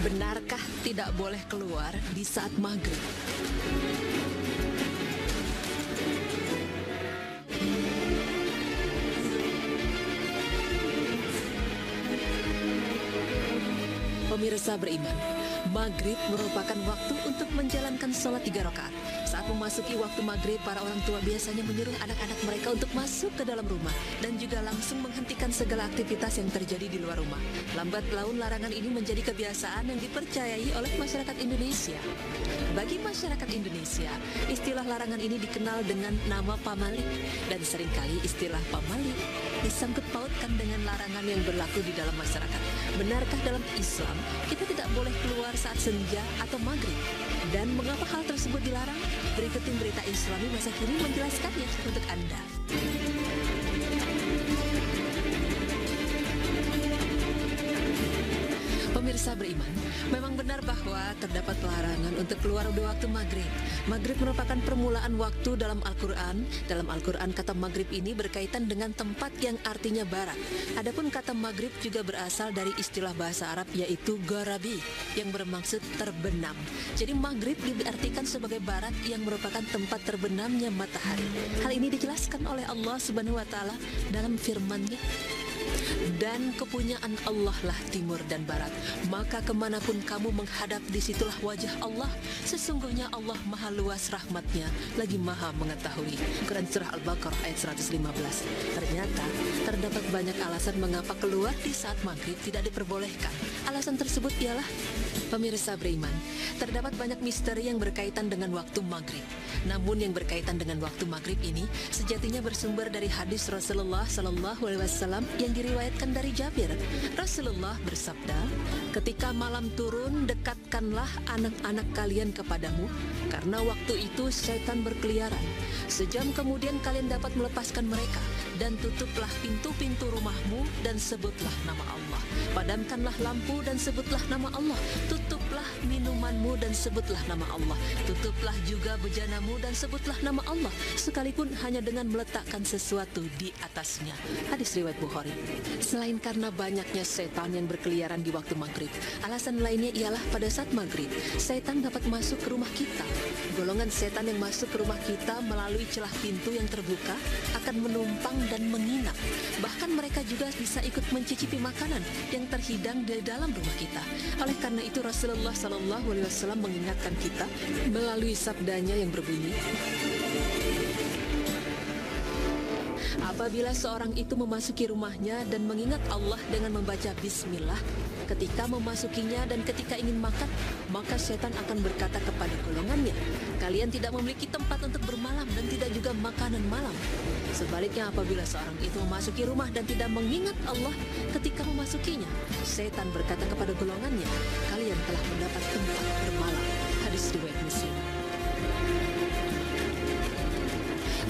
Benarkah tidak boleh keluar di saat maghrib? Pemirsa beriman, maghrib merupakan waktu untuk menjalankan sholat 3 rakaat. Saat memasuki waktu maghrib, para orang tua biasanya menyuruh anak-anak mereka untuk masuk ke dalam rumah dan juga langsung menghentikan segala aktivitas yang terjadi di luar rumah. Lambat laun larangan ini menjadi kebiasaan yang dipercayai oleh masyarakat Indonesia. Bagi masyarakat Indonesia, istilah larangan ini dikenal dengan nama pamalik, dan seringkali istilah pamalik disangkut pautkan dengan larangan yang berlaku di dalam masyarakat. Benarkah dalam Islam kita tidak boleh keluar saat senja atau maghrib? Dan mengapa hal tersebut dilarang? Berikut tim berita Islami masa kini menjelaskannya untuk Anda. Pemirsa beriman, memang benar bahwa terdapat larangan untuk keluar di waktu maghrib. Maghrib merupakan permulaan waktu dalam Al-Quran. Dalam Al-Quran, kata maghrib ini berkaitan dengan tempat yang artinya barat. Adapun kata maghrib juga berasal dari istilah bahasa Arab, yaitu gharabi, yang bermaksud terbenam. Jadi maghrib diartikan sebagai barat yang merupakan tempat terbenamnya matahari. Hal ini dijelaskan oleh Allah Subhanahu wa Ta'ala dalam firman-Nya. Dan kepunyaan Allah lah timur dan barat, maka kemanapun kamu menghadap, disitulah wajah Allah. Sesungguhnya Allah maha luas rahmatnya, lagi maha mengetahui. Quran Surah Al-Baqarah ayat 115. Ternyata terdapat banyak alasan mengapa keluar di saat maghrib tidak diperbolehkan. Alasan tersebut ialah, pemirsa beriman, terdapat banyak misteri yang berkaitan dengan waktu maghrib. Namun yang berkaitan dengan waktu maghrib ini sejatinya bersumber dari hadis Rasulullah SAW yang diriwayatkan dari Jabir. Rasulullah bersabda, ketika malam turun, dekatkanlah anak-anak kalian kepadamu, karena waktu itu syaitan berkeliaran. Sejam kemudian kalian dapat melepaskan mereka, dan tutuplah pintu-pintu rumahmu dan sebutlah nama Allah. Padamkanlah lampu dan sebutlah nama Allah. Tutuplah minumanmu dan sebutlah nama Allah. Tutuplah juga bejanamu dan sebutlah nama Allah, sekalipun hanya dengan meletakkan sesuatu di atasnya. Hadis riwayat Bukhari. Selain karena banyaknya setan yang berkeliaran di waktu maghrib, alasan lainnya ialah pada saat maghrib, setan dapat masuk ke rumah kita. Golongan setan yang masuk ke rumah kita melalui celah pintu yang terbuka akan menumpang dan menginap. Bahkan mereka juga bisa ikut mencicipi makanan yang terhidang di dalam rumah kita. Oleh karena itu Rasulullah SAW mengingatkan kita melalui sabdanya yang berbunyi, apabila seorang itu memasuki rumahnya dan mengingat Allah dengan membaca bismillah ketika memasukinya dan ketika ingin makan, maka setan akan berkata kepada golongannya, kalian tidak memiliki tempat untuk bermalam dan tidak juga makanan malam. Sebaliknya apabila seorang itu memasuki rumah dan tidak mengingat Allah ketika memasukinya, setan berkata kepada golongannya, kalian telah mendapat tempat bermalam. Hadis riwayat Muslim.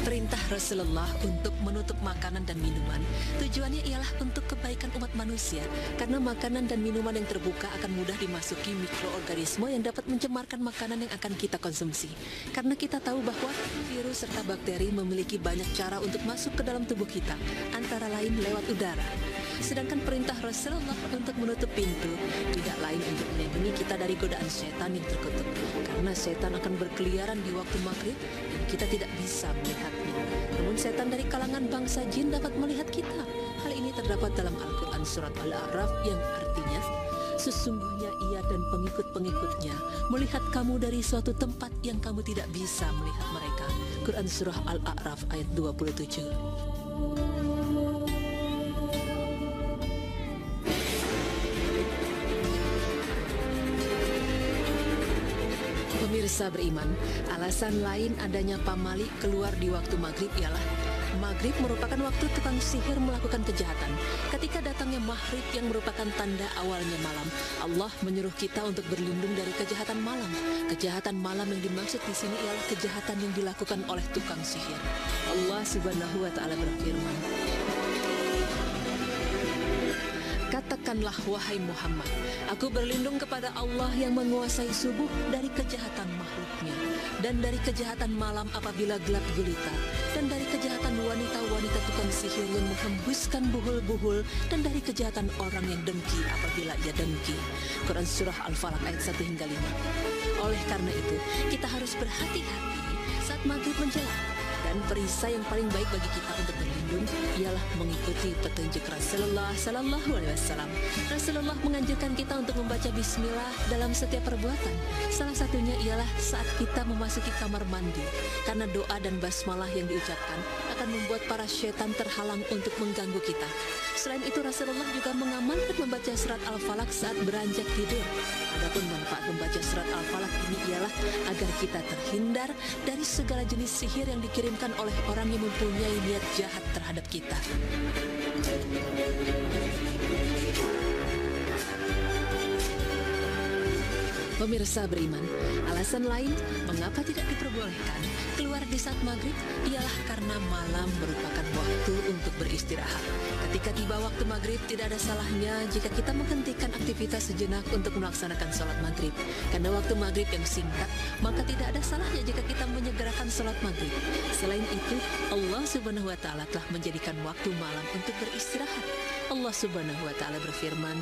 Perintah Rasulullah untuk menutup makanan dan minuman tujuannya ialah untuk kebaikan umat manusia, karena makanan dan minuman yang terbuka akan mudah dimasuki mikroorganisme yang dapat mencemarkan makanan yang akan kita konsumsi. Karena kita tahu bahwa virus serta bakteri memiliki banyak cara untuk masuk ke dalam tubuh kita, antara lain lewat udara. Sedangkan perintah Rasulullah untuk menutup pintu tidak lain untuk melindungi kita dari godaan setan yang terkutuk, karena setan akan berkeliaran di waktu maghrib dan kita tidak bisa melihatnya. Namun setan dari kalangan bangsa jin dapat melihat kita. Hal ini terdapat dalam Al-Quran Surat Al-A'raf yang artinya, sesungguhnya ia dan pengikut-pengikutnya melihat kamu dari suatu tempat yang kamu tidak bisa melihat mereka. Quran Surah Al-A'raf ayat 27. Pemirsa beriman, alasan lain adanya pamali keluar di waktu maghrib ialah, maghrib merupakan waktu tukang sihir melakukan kejahatan. Ketika datangnya maghrib yang merupakan tanda awalnya malam, Allah menyuruh kita untuk berlindung dari kejahatan malam. Kejahatan malam yang dimaksud di sini ialah kejahatan yang dilakukan oleh tukang sihir. Allah Subhanahu wa Ta'ala berfirman, katakan Katakanlah wahai Muhammad, aku berlindung kepada Allah yang menguasai subuh dari kejahatan makhluknya, dan dari kejahatan malam apabila gelap gulita, dan dari kejahatan wanita-wanita tukang sihir yang menghembuskan buhul-buhul, dan dari kejahatan orang yang dengki apabila ia dengki. Quran Surah Al-Falaq ayat 1 hingga 5. Oleh karena itu, kita harus berhati-hati saat maghrib menjelang. Dan perisai yang paling baik bagi kita untuk berlindung ialah mengikuti petunjuk Rasulullah Sallallahu Alaihi Wasallam. Rasulullah menganjurkan kita untuk membaca Bismillah dalam setiap perbuatan. Salah satunya ialah saat kita memasuki kamar mandi, karena doa dan basmalah yang diucapkan akan membuat para syaitan terhalang untuk mengganggu kita. Selain itu, Rasulullah juga mengamalkan membaca surat Al-Falaq saat beranjak tidur. Adapun manfaat membaca surat Al-Falaq ini ialah agar kita terhindar dari segala jenis sihir yang dikirimkan oleh orang yang mempunyai niat jahat terhadap kita. Pemirsa beriman, alasan lain mengapa tidak diperbolehkan keluar di saat maghrib ialah karena malam merupakan waktu untuk beristirahat. Ketika tiba waktu maghrib, tidak ada salahnya jika kita menghentikan aktivitas sejenak untuk melaksanakan sholat maghrib. Karena waktu maghrib yang singkat, maka tidak ada salahnya jika kita menyegerakan sholat maghrib. Selain itu, Allah Subhanahu wa Ta'ala telah menjadikan waktu malam untuk beristirahat. Allah Subhanahu wa Ta'ala berfirman,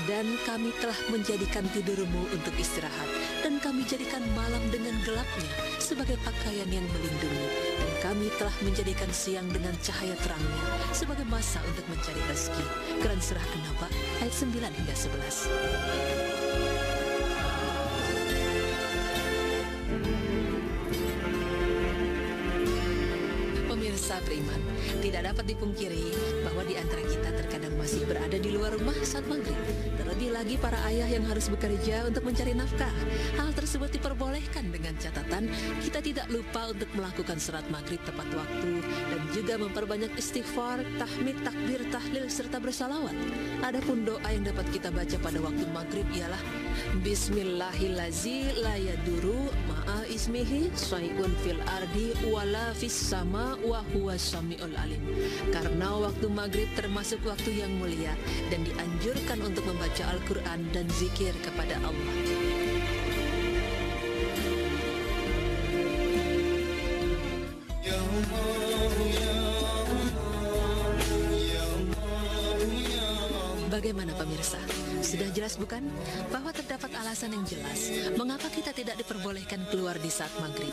"Dan kami telah menjadikan tidurmu untuk istirahat, dan kami jadikan malam dengan gelapnya sebagai pakaian yang melindungi, dan kami telah menjadikan siang dengan cahaya terangnya sebagai masa untuk mencari rezeki." Quran Surah An-Naba ayat 9 hingga 11. Pemirsa beriman, tidak dapat dipungkiri bahwa di antara kita terkadang masih berada di luar rumah saat maghrib. Terlebih lagi para ayah yang harus bekerja untuk mencari nafkah. Hal tersebut diperbolehkan dengan catatan kita tidak lupa untuk melakukan sholat maghrib tepat waktu dan juga memperbanyak istighfar, tahmid, takbir, tahlil, serta bersalawat. Adapun doa yang dapat kita baca pada waktu maghrib ialah Bismillahirrahmanirrahim, la yaduru ma'a ismihi syai'un fil ardi wala fis sama wa huwa samiul alim. Karena waktu maghrib termasuk waktu yang mulia dan dianjurkan untuk membaca Al-Quran dan zikir kepada Allah. Bagaimana pemirsa? Sudah jelas bukan bahwa terdapat alasan yang jelas mengapa kita tidak diperbolehkan keluar di saat maghrib.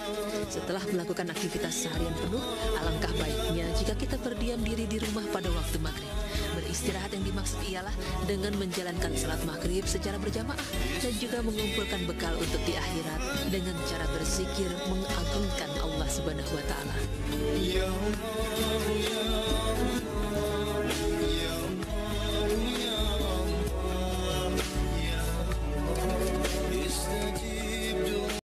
Setelah melakukan aktivitas seharian penuh, alangkah baiknya jika kita berdiam diri di rumah pada waktu maghrib. Beristirahat yang dimaksud ialah dengan menjalankan salat maghrib secara berjamaah dan juga mengumpulkan bekal untuk di akhirat dengan cara berzikir mengagungkan Allah Subhanahu wa Ta'ala. Ya Allah, ya Allah.